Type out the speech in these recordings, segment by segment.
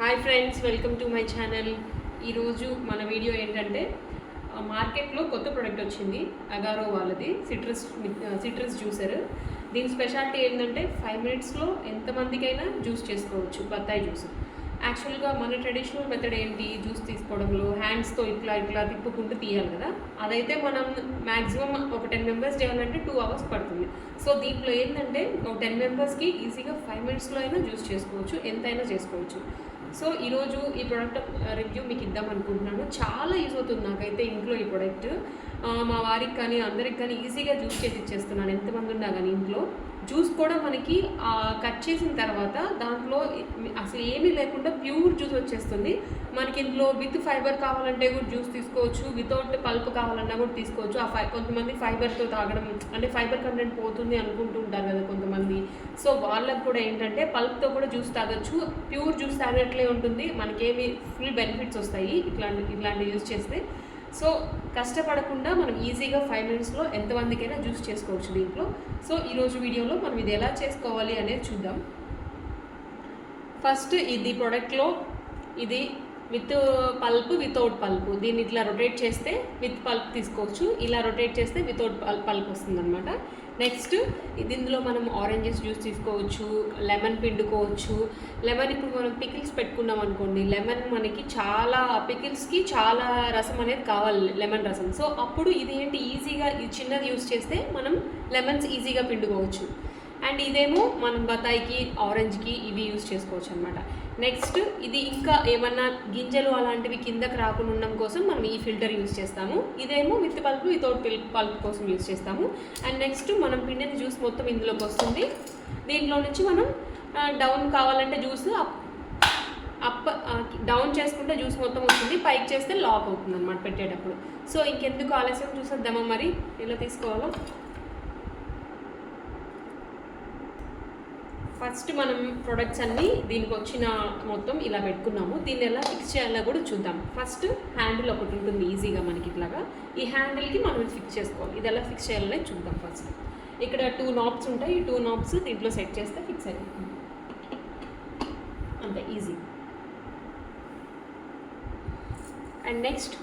Hi friends, welcome to my channel. ఈరోజు మన video ఏంటంటే మార్కెట్లో కొత్త ప్రోడక్ట్ వచ్చింది. అగారో వాళ్ళది సిట్రస్ జ్యూసర్. దీని స్పెషాలిటీ ఏంటంటే 5 మినిట్స్లో ఎంతమందికైనా జ్యూస్ చేసుకోవచ్చు. బత్తాయి జ్యూస్. యాక్చువల్గా మన ట్రెడిషనల్ మెథడ్ ఏంటి, జ్యూస్ తీసుకోవడంలో హ్యాండ్స్తో ఇట్లా తిప్పుకుంటూ తీయాలి కదా. అదైతే మనం మ్యాక్సిమం ఒక 10 మెంబర్స్ చేయాలంటే 2 అవర్స్ పడుతుంది. సో దీంట్లో ఏంటంటే ఒక 10 మెంబర్స్కి ఈజీగా 5 మినిట్స్లో అయినా జ్యూస్ చేసుకోవచ్చు, ఎంతైనా చేసుకోవచ్చు. సో ఈరోజు ఈ ప్రోడక్ట్ రివ్యూ మీకు ఇద్దాం అనుకుంటున్నాను. చాలా యూజ్ అవుతుంది నాకైతే ఇంట్లో ఈ ప్రోడక్ట్. మా వారికి కానీ అందరికి కానీ ఈజీగా జ్యూస్ చేసి ఇచ్చేస్తున్నాను. ఎంతమంది ఉన్నా కానీ ఇంట్లో జ్యూస్ కూడా మనకి కట్ చేసిన తర్వాత దాంట్లో అసలు ఏమీ లేకుండా ప్యూర్ జ్యూస్ వచ్చేస్తుంది. మనకి ఇందులో విత్ ఫైబర్ కావాలంటే కూడా జ్యూస్ తీసుకోవచ్చు, వితౌట్ పల్ప్ కావాలన్నా కూడా తీసుకోవచ్చు. కొంతమంది ఫైబర్తో తాగడం అంటే ఫైబర్ కంటెంట్ పోతుంది అనుకుంటూ ఉంటారు కదా కొంతమంది. సో వాళ్ళకు కూడా ఏంటంటే పల్ప్తో కూడా జ్యూస్ తాగొచ్చు. ప్యూర్ జ్యూస్ తాగినట్లే ఉంటుంది, మనకేమి ఫుల్ బెనిఫిట్స్ వస్తాయి ఇట్లాంటి యూజ్ చేస్తే. సో కష్టపడకుండా మనం ఈజీగా 5 మినిట్స్లో ఎంతమందికైనా జ్యూస్ చేసుకోవచ్చు దీంట్లో. సో ఈరోజు వీడియోలో మనం ఇది ఎలా చేసుకోవాలి అనేది చూద్దాం. ఫస్ట్ ఇది ప్రోడక్ట్లో ఇది విత్ పల్ప్, వితౌట్ పల్ప్. దీన్ని ఇట్లా రొటేట్ చేస్తే విత్ పల్ప్ తీసుకోవచ్చు, ఇలా రొటేట్ చేస్తే వితౌట్ పల్ప్ వస్తుందన్నమాట. నెక్స్ట్ ఇందులో మనం ఆరెంజెస్ జ్యూస్ తీసుకోవచ్చు, లెమన్ పిండుకోవచ్చు. లెమన్ ఇప్పుడు మనం పికిల్స్ పెట్టుకున్నాం అనుకోండి, లెమన్ మనకి చాలా పికిల్స్కి చాలా రసం అనేది కావాలి, లెమన్ రసం. సో అప్పుడు ఇది ఏంటి ఈజీగా చిన్నది యూస్ చేస్తే మనం లెమన్స్ ఈజీగా పిండుకోవచ్చు. అండ్ ఇదేమో మనం బత్తాయికి, ఆరెంజ్కి ఇవి యూస్ చేసుకోవచ్చు అనమాట. నెక్స్ట్ ఇది ఇంకా ఏమన్నా గింజలు అలాంటివి కిందకి రాకుండా ఉండడం కోసం మనం ఈ ఫిల్టర్ యూస్ చేస్తాము. ఇదేమో విత్ పల్ప్, వితౌట్ పల్ప్ కోసం యూస్ చేస్తాము. అండ్ నెక్స్ట్ మనం పిండిన జ్యూస్ మొత్తం ఇందులోకి వస్తుంది. దీంట్లో నుంచి మనం డౌన్ కావాలంటే జ్యూస్ అప్ డౌన్ చేసుకుంటే జ్యూస్ మొత్తం వస్తుంది, పైకి చేస్తే లాక్ అవుతుంది అనమాట పెట్టేటప్పుడు. సో ఇంకెందుకు ఆలస్యం, చూసేద్దామా మరి ఎలా తీసుకోవాలో. ఫస్ట్ మనం ప్రొడక్ట్స్ అన్నీ దీనికి వచ్చిన మొత్తం ఇలా పెట్టుకున్నాము. దీన్ని ఎలా ఫిక్స్ చేయాలో కూడా చూద్దాం. ఫస్ట్ హ్యాండిల్ ఒకటి ఉంటుంది ఈజీగా మనకి ఇట్లాగా. ఈ హ్యాండిల్కి మనం ఫిక్స్ చేసుకోవాలి. ఇది ఎలా ఫిక్స్ చేయాలనే చూద్దాం. ఫస్ట్ ఇక్కడ 2 నాబ్స్ ఉంటాయి. ఈ 2 నాబ్స్ దీంట్లో సెట్ చేస్తే ఫిక్స్ అయిపోతుంది, అంతే ఈజీ. అండ్ నెక్స్ట్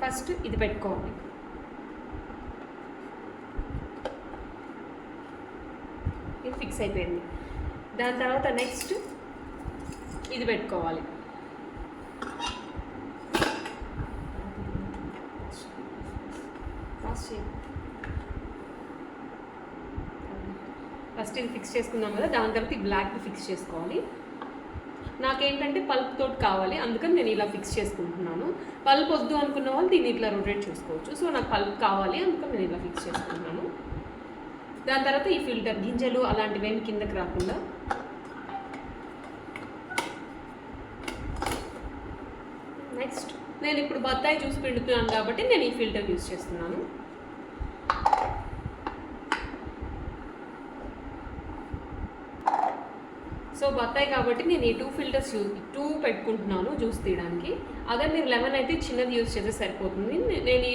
ఫస్ట్ ఇది పెట్టుకోవాలి. ఇది ఫిక్స్ అయిపోయింది. దాని తర్వాత నెక్స్ట్ ఇది పెట్టుకోవాలి. ఫస్ట్ ఇది ఫిక్స్ చేసుకున్నాం కదా, దాని తర్వాత ఈ బ్లాక్ని ఫిక్స్ చేసుకోవాలి. నాకేంటంటే పల్ప్ తోటి కావాలి, అందుకని నేను ఇలా ఫిక్స్ చేసుకుంటున్నాను. పల్ప్ వద్దు అనుకున్న వాళ్ళు దీన్ని ఇట్లా రొటేట్ చేసుకోవచ్చు. సో నాకు పల్ప్ కావాలి, అందుకని నేను ఇలా ఫిక్స్ చేసుకుంటున్నాను. దాని తర్వాత ఈ ఫిల్టర్ గింజలు అలాంటివి ఏమి కిందకి రాకుండా. నెక్స్ట్ నేను ఇప్పుడు బత్తాయి జ్యూస్ పిండుతున్నాను కాబట్టి నేను ఈ ఫిల్టర్ యూస్ చేస్తున్నాను. సో బత్తాయి కాబట్టి నేను ఈ 2 ఫిల్టర్స్ 2 పెట్టుకుంటున్నాను జ్యూస్ తీయడానికి. అదే మీరు లెమన్ అయితే చిన్నది యూస్ చేస్తే సరిపోతుంది. నేను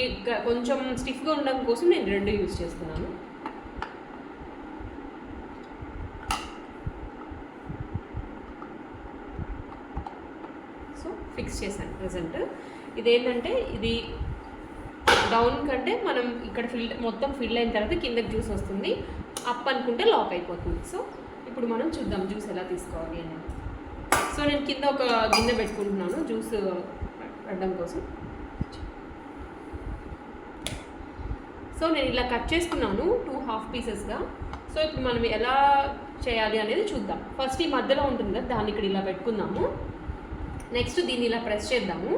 కొంచెం స్టిఫ్గా ఉండడం కోసం నేను 2 యూస్ చేస్తున్నాను. ఫిక్స్ చేశాను ప్రజెంట్. ఇదేంటంటే ఇది డౌన్ కంటే మనం ఇక్కడ మొత్తం ఫిల్ అయిన తర్వాత కిందకి జ్యూస్ వస్తుంది, అప్ అనుకుంటే లాక్ అయిపోతుంది. సో ఇప్పుడు మనం చూద్దాం జ్యూస్ ఎలా తీసుకోవాలి అనేది. సో నేను కింద ఒక గిన్నె పెట్టుకుంటున్నాను జ్యూస్ పెట్టడం కోసం. సో నేను ఇలా కట్ చేసుకున్నాను 2 హాఫ్ పీసెస్గా. సో ఇప్పుడు మనం ఎలా చేయాలి అనేది చూద్దాం. ఫస్ట్ ఈ మధ్యలో ఉంటుంది కదా, దాన్ని ఇక్కడ ఇలా పెట్టుకుందాము. నెక్స్ట్ దీన్ని ఇలా ప్రెస్ చేద్దాము.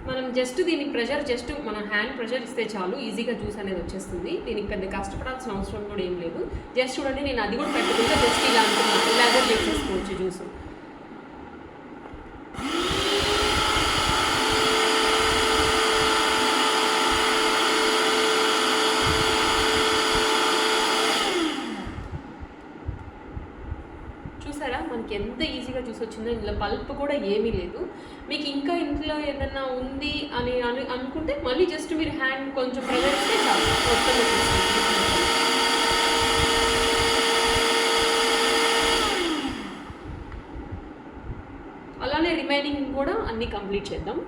మనం జస్ట్ దీనికి ప్రెషర్ మన హ్యాండ్ ప్రెషర్ ఇస్తే చాలు, ఈజీగా జ్యూస్ అనేది వచ్చేస్తుంది. దీనికి పెద్ద కష్టపడాల్సిన అవసరం కూడా ఏం లేదు. జస్ట్ చూడండి, నేను అది కూడా పెట్టుకుంటే జస్ట్ ఇలా అనుకున్నాను, ఇలాగే చేసేసుకోవచ్చు జ్యూస్. చూసారా మనకి ఎంత ఈజీగా జ్యూస్ వచ్చిందో, ఇందులో పల్ప్ కూడా ఏమీ లేదు. మీకు ఇంకా ఇంట్లో ఏదన్నా ఉంది అని అనుకుంటే మళ్ళీ జస్ట్ మీరు హ్యాండ్ కొంచెం ప్రెజర్ ఇస్తే చాలు, మొత్తం వచ్చేస్తుంది. అలానే రిమైనింగ్ కూడా అన్నీ కంప్లీట్ చేద్దాం.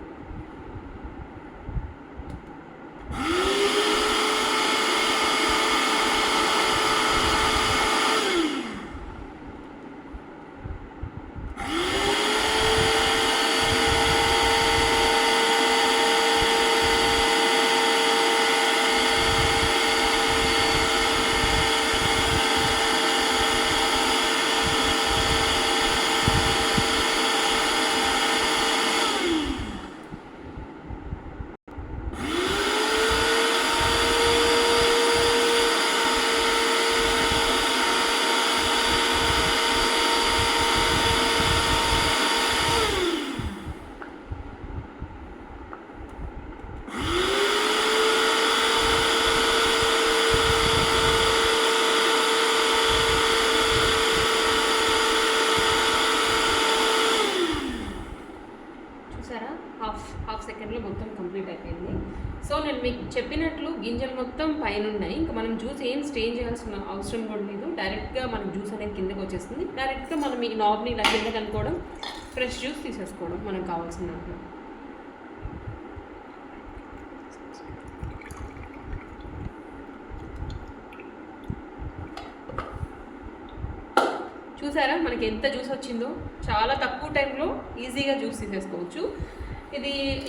చూసారా, హాఫ్ సెకండ్లో మొత్తం కంప్లీట్ అయిపోయింది. సో నేను మీకు చెప్పినట్లు గింజలు మొత్తం పైన ఉన్నాయి. ఇంకా మనం జ్యూస్ ఏం స్టెయిన్ చేయాల్సిన అవసరం కూడా లేదు. డైరెక్ట్గా మనకు జ్యూస్ అనేది కిందకి వచ్చేస్తుంది. డైరెక్ట్గా మనం ఈ నాబ్ని ఇలా కిందకి అనుకోవడం, ఫ్రెష్ జ్యూస్ తీసేసుకోవడం మనకు కావాల్సిన దాంట్లో. చూసారా మనకి ఎంత జ్యూస్ వచ్చిందో, చాలా తక్కువ టైంలో ఈజీగా జ్యూస్ తీసేసుకోవచ్చు.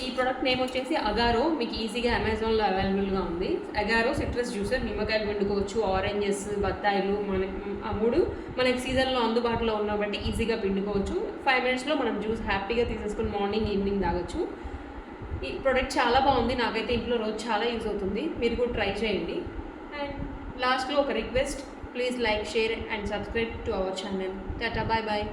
ఈ ప్రోడక్ట్ నేమ్ వచ్చేసి అగారో. మీకు ఈజీగా అమెజాన్లో అవైలబుల్గా ఉంది. Agaro citrus juicer. నిమ్మకాయలు పిండుకోవచ్చు, ఆరెంజెస్, బత్తాయిలు, ఆ మూడు మనకి సీజన్లో అందుబాటులో ఉన్న బట్టి ఈజీగా పిండుకోవచ్చు. 5 minutesలో మనం జ్యూస్ హ్యాపీగా తీసేసుకొని మార్నింగ్ ఈవినింగ్ తాగొచ్చు. ఈ ప్రోడక్ట్ చాలా బాగుంది, నాకైతే ఇంట్లో రోజు చాలా యూజ్ అవుతుంది. మీరు కూడా ట్రై చేయండి. అండ్ లాస్ట్లో ఒక request, please like, share and subscribe to our channel. Tata, bye bye.